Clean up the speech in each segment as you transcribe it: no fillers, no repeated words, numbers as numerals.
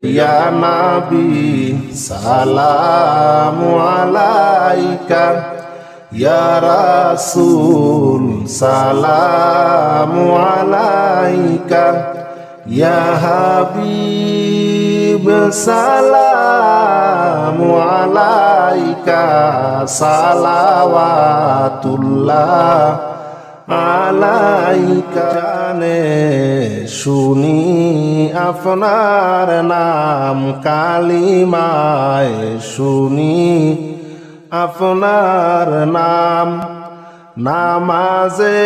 Ya Nabi salamu alaika, Ya Rasul salamu alaika, Ya Habib salamu alaika, salawatullah আলাইকা। জানে শুনি আপনার নাম, কালিমায় শুনি আপনার নাম, নামাজে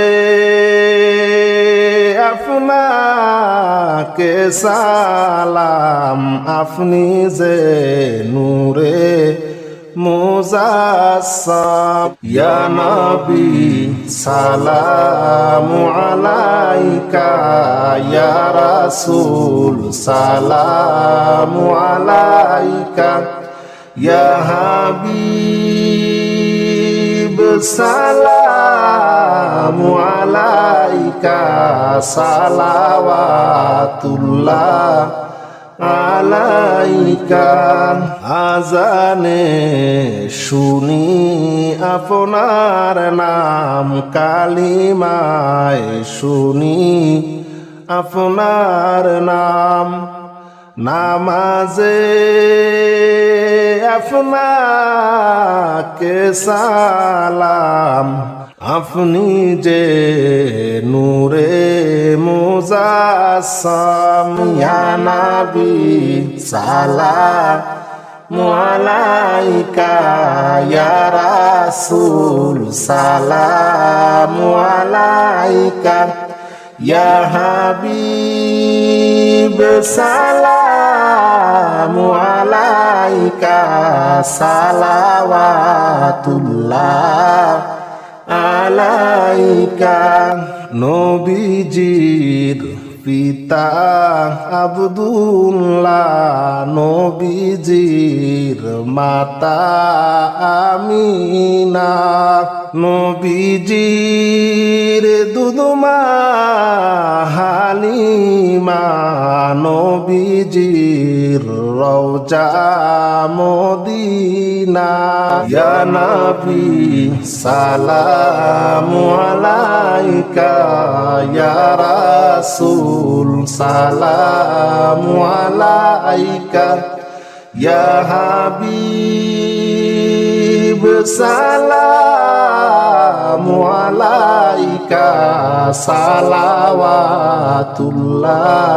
আপনাকে সালাম, আপনি যে নূরে মুজাসসাম। ইয়া নবী সালামু আলাইকা, ইয়া রাসূল সালামু আলাইকা, ইয়া হাবিব সালামু আলাইকা, সালাওয়াতুল্লাহ আলাইকা। আজানে শুনি আপনার নাম, কালিমায় শুনি আপনার নাম, নামাজে আপনাকে সালাম, আপনি যে নূরে মুজাসসাম। ইয়া নবী সালামু আলাইকা, ইয়া রাসূল সালামু আলাইকা, ইয়া হাবিব সালামু আলাইকা, সালাওয়াতুল্লাহ আলাইকা। নবীজির পিতা আব্দুল্লাহ, নবীজির মাতা আমিনা, নবীজির দুধমা হালিমা, নবীজির রওজা মদিনা। ইয়া নবী সালামু আলাইকা, ইয়া রাসূল সালামু আলাইকা, ইয়া হাবিব সালামু আলাইকা, সালাওয়াতুল্লাহ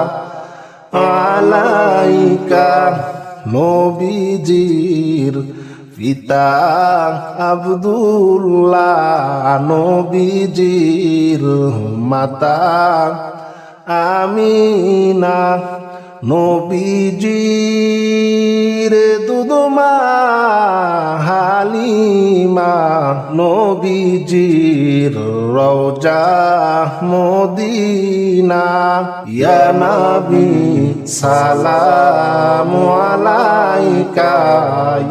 আলাইকা। নবীজির পিতা আব্দুল্লাহ, নবীজির মাতা আমিনা, নবীজির দুধমা হালিমা, নবীজির রওজা মদিনা। ইয়া নবী সালামু আলাইকা,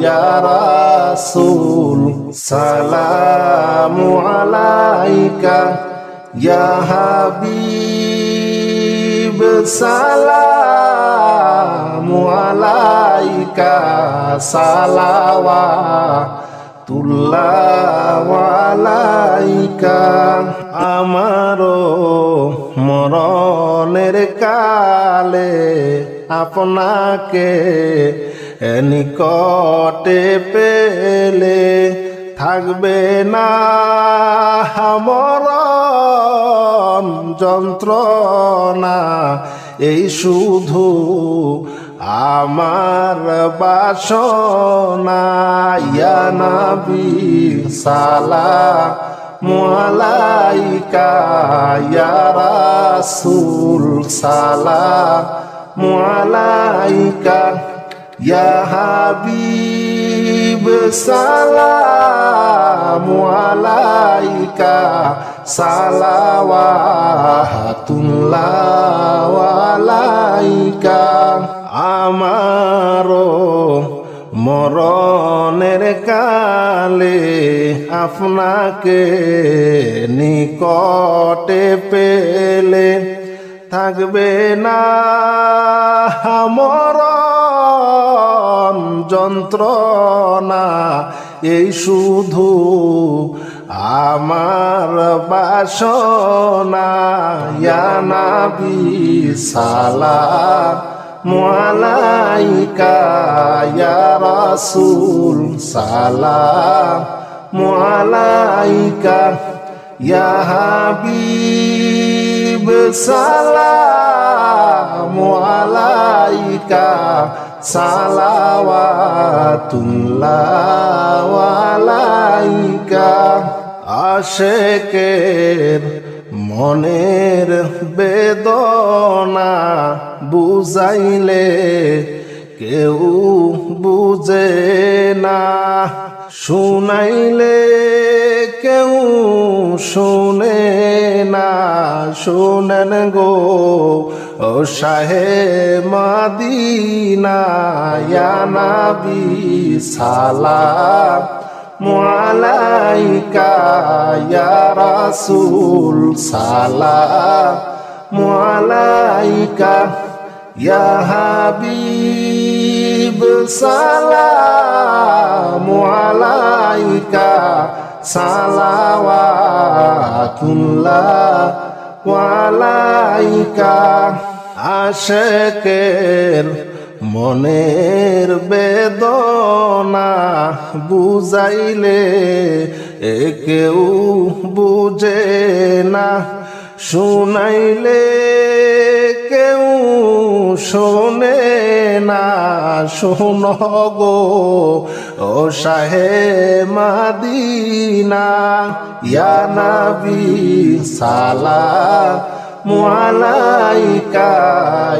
ইয়া রাসূল সালামু আলাইকা, ইয়া হাবিব সালামু আলাইকা, সালাওয়াতুল্লাহ আলাইকা। আমারও মরণের কালে আপনাকে নিকটে পেলে, থাকবে না মরণ যন্ত্রণা, এই শুধু আমার বাসনা। ইয়া নবী সালামু আলাইকা, ইয়া রাসূল সালামু আলাইকা, ইয়া হাবিব সালামু আলাইকা, সালাওয়াতুল্লাহ আলাইকা। আমারও মরণের কালে আপনাকে নিকটে পেলে, থাকবে না মরণ যন্ত্রণা এই শুধু আমার বাসনা ইয়া নবী সালামু আলাইকা ইয়া রাসূল সালামু আলাইকা ইয়া হাবিব সালামু আলাইকা সালাওয়াতুল্লাহ আলাইকা আশেকের মনের বেদনা বুঝাইলে কেউ বুঝে না শুনাইলে কেউ শুনে না শুনেন গো ও শাহে মদিনা ইয়া নবী সালামু আলাইকা ইয়া রাসূল সালামু আলাইকা ইয়া হাবিব সালামু আলাইকা সালাওয়াতুল্লাহ আলাইকা আশেকের মনের বেদনা বুঝাইলে কেউ বুঝে না শুনাইলে কেউ শোনে না শোন গো ও শাহে মদিনা ইয়া নবী সালামু আলাইকা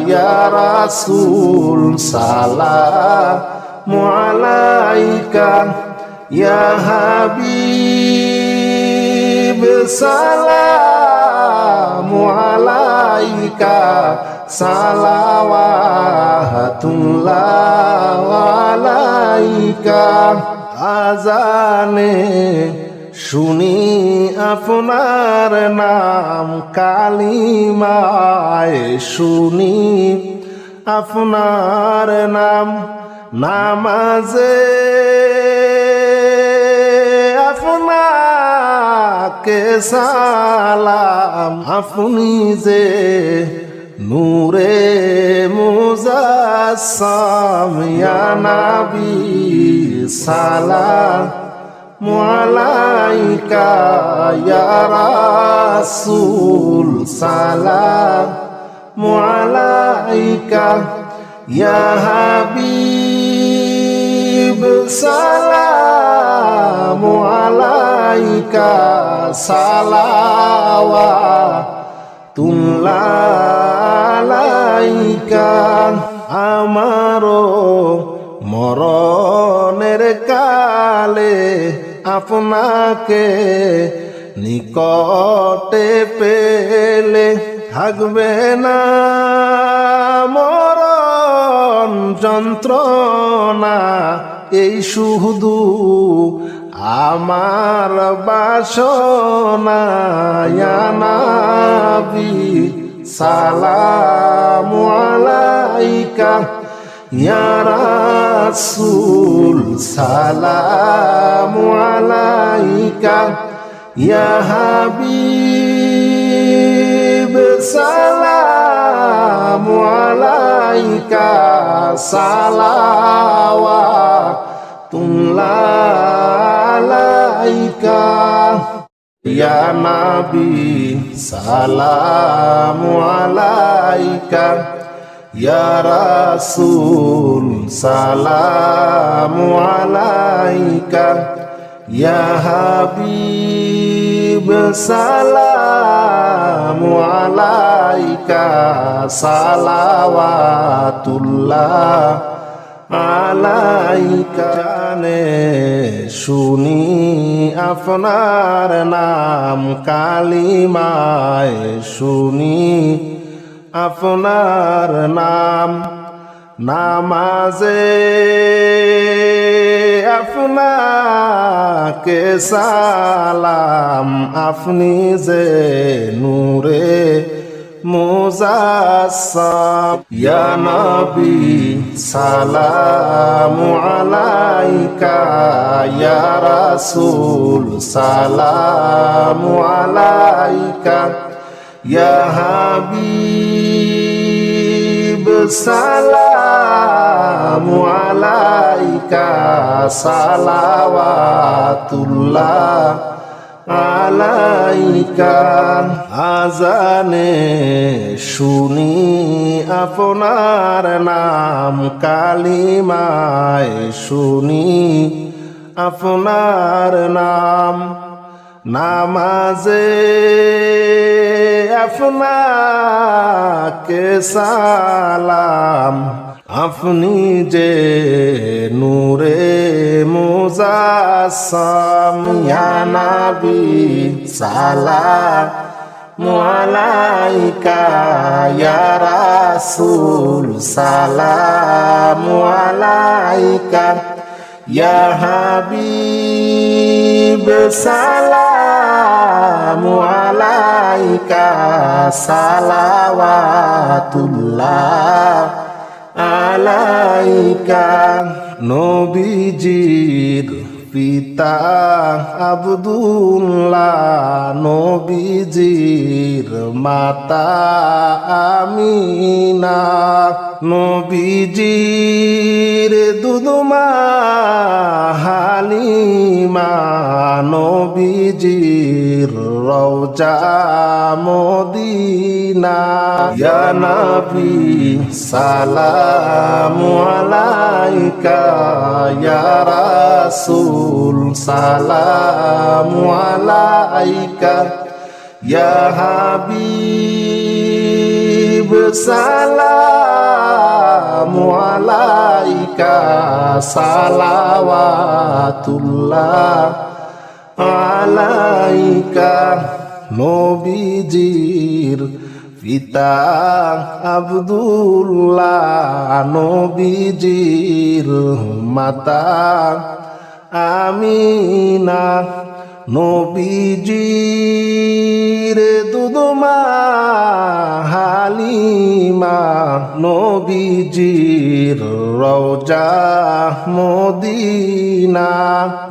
ইয়া রাসূল সালামু আলাইকা ইয়া হাবিব সালামু আলাইকা সালাওয়াতুল্লাহ আলাইকা আজানে শুনি আপনার নাম কালিমায় শুনি আপনার নাম নামাজে আপনাকে সালাম আপনি যে নূরে মুজাসসাম ইয়া নবী সালামু আলাইকা ইয়া রাসূল সালামু আলাইকা ইয়া হাবিব সালামু আলাইকা সালাওয়াতুল্লাহ আমারো মরণের কালে আপনাকে নিকটে পেলে থাকবে না মরণ যন্ত্রণা এই শুধু আমার বাসনা ইয়া নবী সালামু আলাইকা ইয়া রাসূল সালামু আলাইকা ইয়া হাবিব সালামু আলাইকা সালাওয়াতুল্লাহ আলাইকা ইয়া নবী সালামু আলাইকা ইয়া রাসূল সালামু আলাইকা ইয়া হাবিব সালামু আলাইকা সালাওয়াতুল্লাহ আলাইকা নে শুনি আপনার নাম কালিমায় শুনি আপনার নাম নামাজে আপনাকে সালাম আপনি যে নূরে মুজাসসাম ইয়া নবী সালামু আলাইকা ইয়া রাসূল সালামু আলাইকা ইয়া হাবিব সালামু আলাইকা সালাওয়াতুল্লাহ আলাইকা আজানে শুনি আপনার নাম কালিমায় শুনি আপনার নাম নামাজে আপনাকে সালাম আপনি যে নূরে মুজাসসাম ইয়া নবী সালামু আলাইকা ইয়া রাসূল সালামু আলাইকা ইয়া হাবিব সালামু আলাইকা সালাওয়াতুল্লাহ আলাইকা নবীজির পিতা আব্দুল্লাহ নবীজির মাতা আমিনা নবীজির দুধমা হালিমা নবীজির রওজা মদিনা ইয়া নবী সালামু আলাইকা ইয়া রাসূল সালামু আলাইকা ইয়া হাবিব সালামু আলাইকা সালাওয়াতুল্লাহ আলাইকা নবীজির পিতা আব্দুল্লাহ নবীজির মাতা আমিনা নবীজির দুধমা হালিমা নবীজির রওজা মদিনা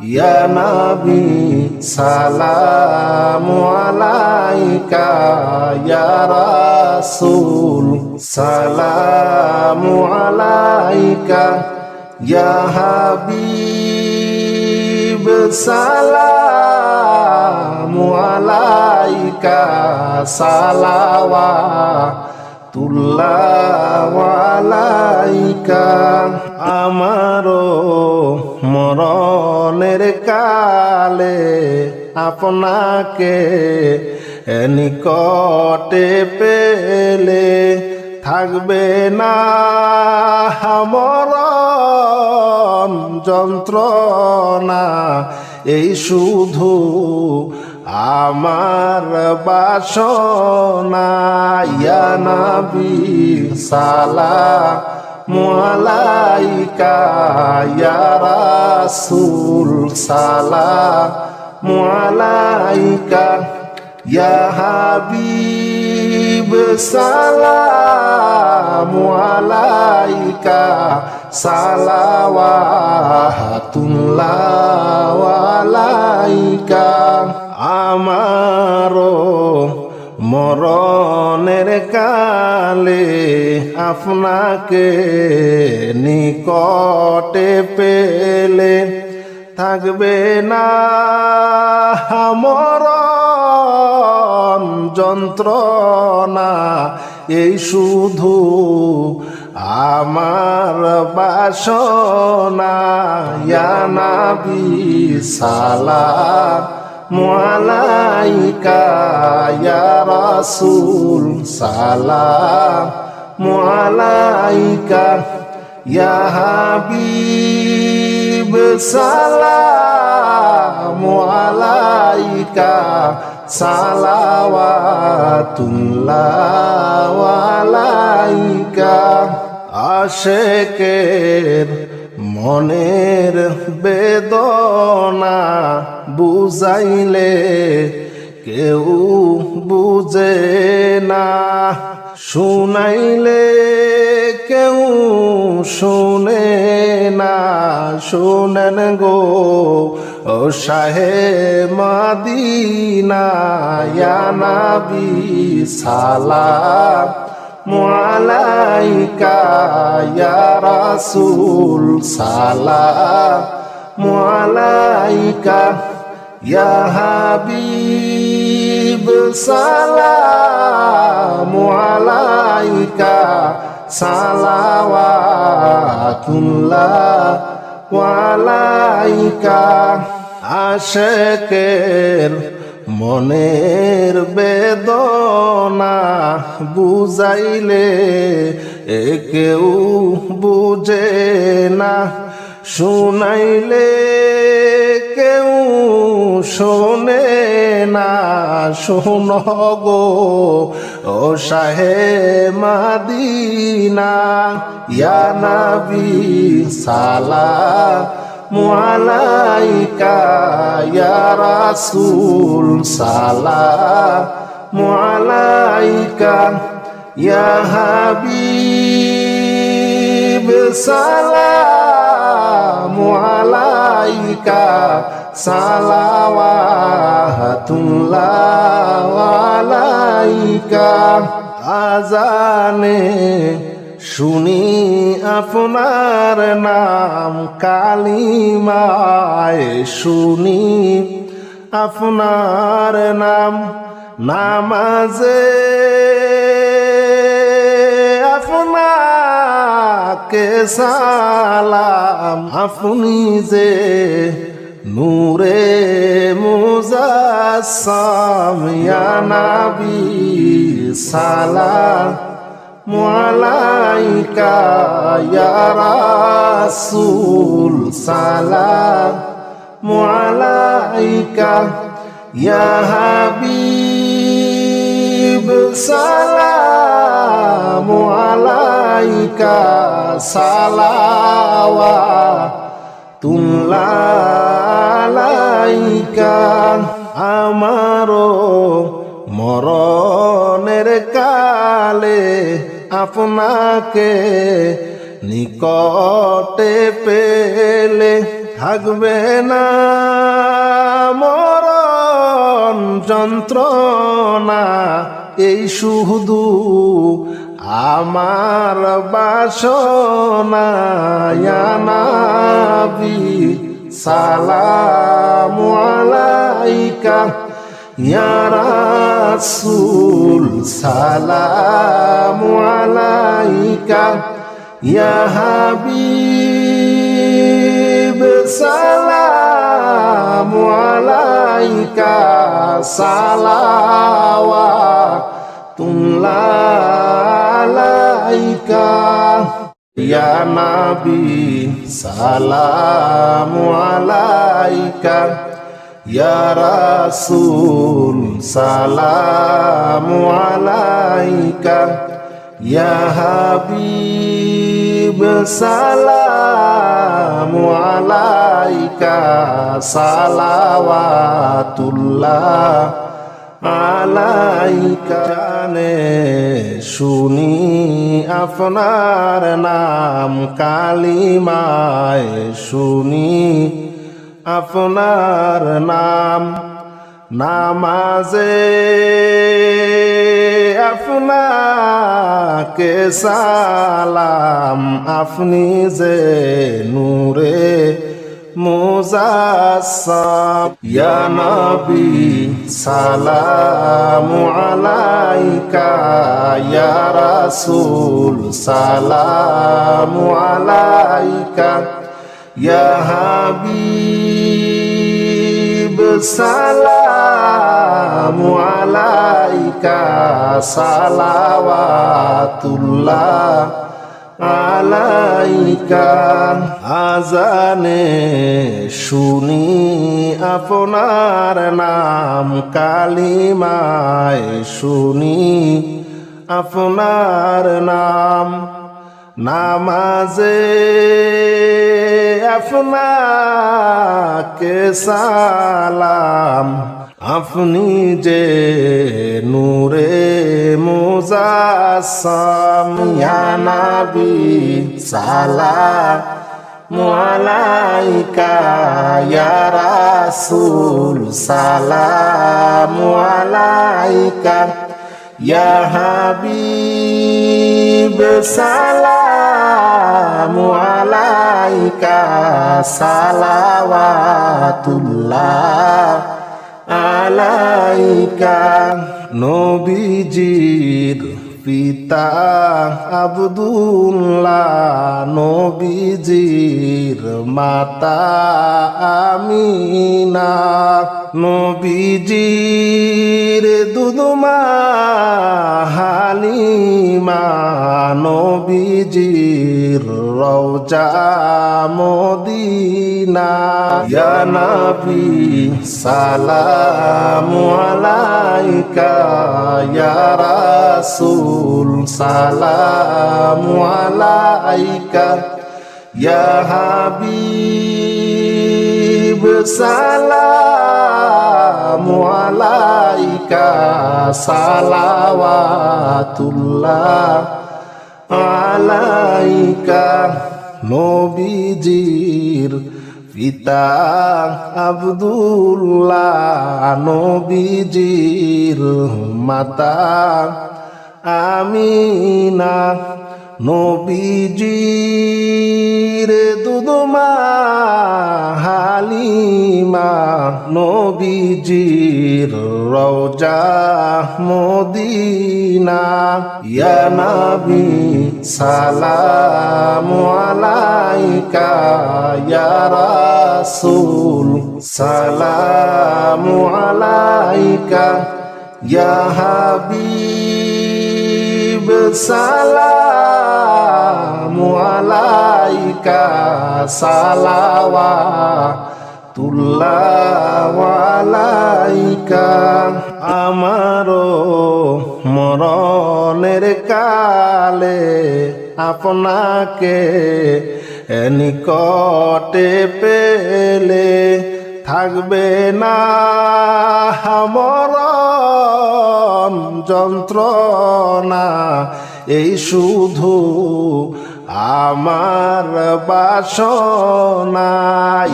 ইয়া নবী সালামু আলাইকা ইয়া রাসূল সালামু আলাইকা ইয়া হাবিব সালামু আলাইকা সালাওয়াতুল্লাহ আলাইকা আমারো মরণের কালে আপনাকে নিকটে পেলে থাকবে না মরণ যন্ত্রণা এই শুধু আমার বাসনা ইয়া নবী সালামু আলাইকা ইয়া রাসূল সালামু আলাইকা ইয়া হাবিব সালামু আলাইকা সালাওয়াতুল্লাহ আলাইকা আমারো মরণের কালে আপনাকে নিকটে পেলে থাকবে না মরণ যন্ত্রণা এই শুধু আমার বাসনা ইয়া নবী সালামু আলাইকা ইয়া রাসূল সালামু আলাইকা ইয়া হাবিব সালামু আলাইকা সালাওয়াতুল্লাহ আলাইকা আশেকের মনের বেদনা বুঝাইলে কেউ বুঝে না, শুনাইলে কেউ শুনে না। শুনেন গো ও শাহে মদিনা, ইয়া নবী সালাম আলাইকা, ইয়া রাসূল সালাম আলাইকা, ইয়া হাবিব সালাম আলাইকা, সালাওয়াতুল্লাহ আলাইকা। আশেকের মনের বেদনা বুঝাইলে কেউ বুঝে না, শুনাইলে কেউ শোনে না। শোন গো ও শাহে মদিনা, ইয়া নবী সালাম আলাইকা, ইয়া রাসূল সালাম আলাইকা, ইয়া হাবিব সালাম আলাইকা, সালাওয়াতুল্লাহ আলাইকা। আজানে শুনি আপনার নাম, কালিমায় শুনি আপনার নাম, নামাজে আপনাকে সালাম। আপনি যে নূরে মুজাসসাম, ইয়া নবী সালাম আলাইকা, ইয়া রাসূল সালাম আলাইকা, ইয়া হাবিব সালাম আলাইকা, সালাওয়াতুল্লাহ আলাইকা। আমারও মরণের কালে আপনাকে নিকটে পেলে, থাকবে না মরণ যন্ত্রণা, এই শুধু আমার বাসনা। ইয়া নবী সালাম আলাইকা, ইয়া রাসূল সালাম আলাইকা, ইয়া হাবিব সালাম আলাইকা, সালাওয়াতুল্লাহ আলাইকা, ইয়া নবী সালাম আলাইকা, ইয়া রাসূল সালাম আলাইকা, ইয়া হাবিব সালাম আলাইকা, সালাওয়াতুল্লাহ আলাইকা। জানে শুনি আপনার নাম, কালিমায় শুনি আপনার নাম, নামাজে আপনাকে সালাম। আপনি যে নূরে মুজাসসাম, ইয়া নবী সালাম আলাইকা, ইয়া রাসূল সালাম আলাইকা, ইয়া হাবিব সালাম আলাইকা, সালাওয়াতুল্লাহ আলাইকা। আজানে শুনি আপনার নাম, কালিমায় শুনি আপনার নাম, নামাজে আপনাকে সালাম। আপনি যে নূরে মুজাসসাম ইয়া নবী সালামু আলাইকা ইয়া রাসূল সালামু আলাইকা ইয়া হাবিব সালামু আলাইকা সালাওয়াতুল্লাহ আলাইকা। নবীজির পিতা আব্দুল্লাহ, নবীজির মাতা আমিনা, নবীজির দুধমা হালিমা, নবীজির রওজা মদিনা। ইয়া নবী সালামু আলাইকা ইয়া রাসূল সালামু আলাইকা ইয়া হাবিব সালামু আলাইকা সালাওয়াতুল্লাহ আলাইকা। নবীজির পিতা আব্দুল্লাহ, নবীজির মাতা আমিনা, নবীজির দুধমা হালিমা, নবীজির রওজা মদিনা। ইয়া নবী সালামু আলাইকা ইয়া রাসূল সালামু আলাইকা ইয়া হাবিব সালামু আলাইকা সালাওয়াতুল্লাহ আলাইকা। আমারও মরণের কালে আপনাকে নিকটে পেলে থাকবে না মরণ যন্ত্রণা, এই শুধু আমার বাসনা।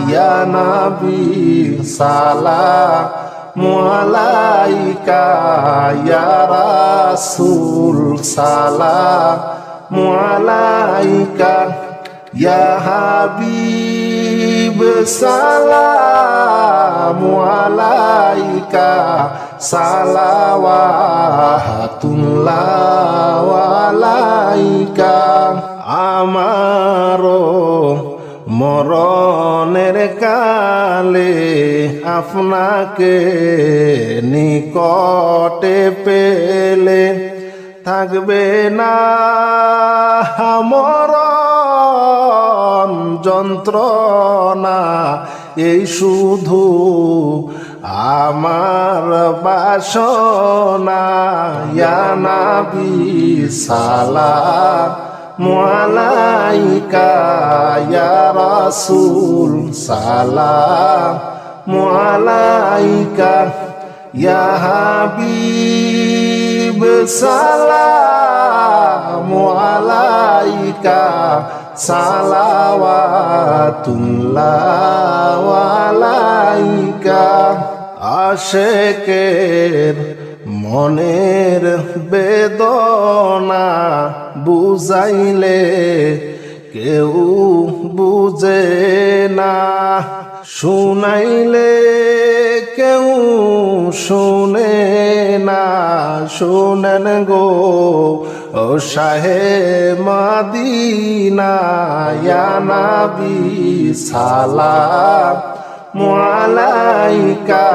ইয়া নবী সালামু আলাইকা ইয়া রাসূল সালামু আলাইকা ইয়া হাবিব সালামু আলাইকা সালাওয়াতুল্লাহ আলাইকা। আমারও মরণের কালে আপনাকে নিকটে পেলে থাকবে না মরণ যন্ত্রণা, এই শুধু আমার বাসনা। ইয়া নবী সালামু আলাইকা ইয়া রাসূল সালামু আলাইকা ইয়া হাবিব সালামু আলাইকা সালাওয়াতুল্লাহ আলাইকা। আশেকের মনের বেদনা বুঝাইলে কেউ বুঝে না, শুনাইলে কেউ শুনে না। শুনেন গো ও শাহে মদিনা, ইয়া নবী সালামু আলাইকা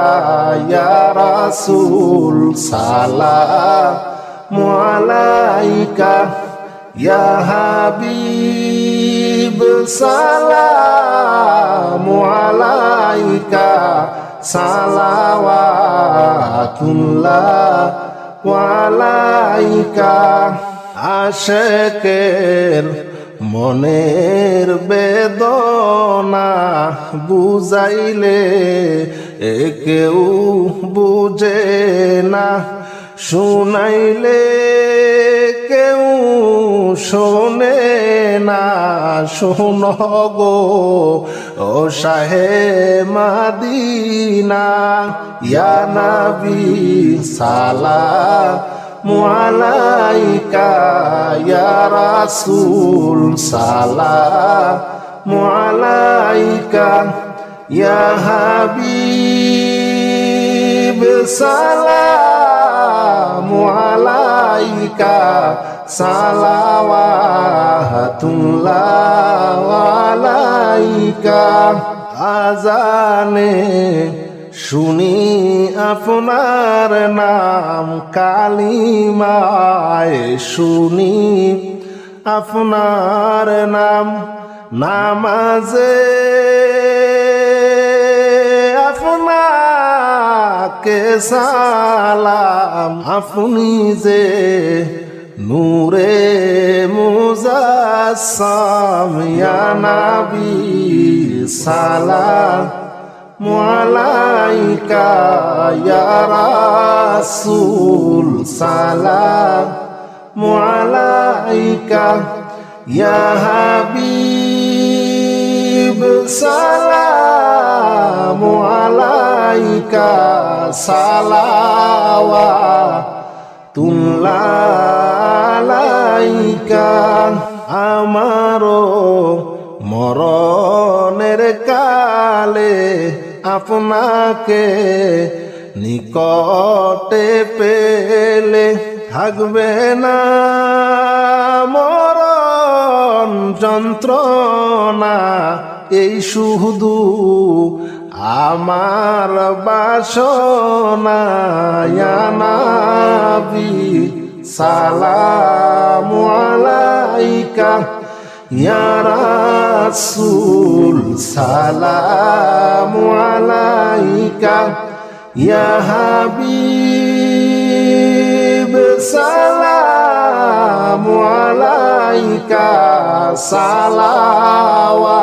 ইয়া রাসূল সালামু আলাইকা ইয়া হাবিব সালামু আলাইকা সালাওয়াতুল্লাহ আলাইকা। আশেকের মনের বেদনা বুঝাইলে কেউ বুঝে না, শুনাইলে কেউ শোনে না। শোন গো ও শাহে মদিনা, ইয়া নবী সালামু আলাইকা, ইয়া রাসূল সালামু আলাইকা, ইয়া হাবিব সালামু আলাইকা, সালাওয়াতুল্লাহ আলাইকা। আজানে শুনি আপনার নাম, কালিমায় শুনি আপনার নাম, নামাজে আপনাকে সালাম। আপনি যে নূরে মুজাসসাম, ইয়া নবী সালামু আলাইকা, ইয়া রাসূল সালামু আলাইকা, ইয়া হাবিব সালামু আলাইকা, সালাওয়াতুল্লাহ আলাইকা। আমারও মরণের কালে আপনাকে নিকটে পেলে, থাকবে না মরণ যন্ত্রণা, এই শুধু আমার বাসনা। ইয়া নবী সালামু আলাইকা, ইয়া রাসূল সালামু আলাইকা, ইয়া হাবিব সালামু আলাইকা, সালাওয়াতুল্লাহ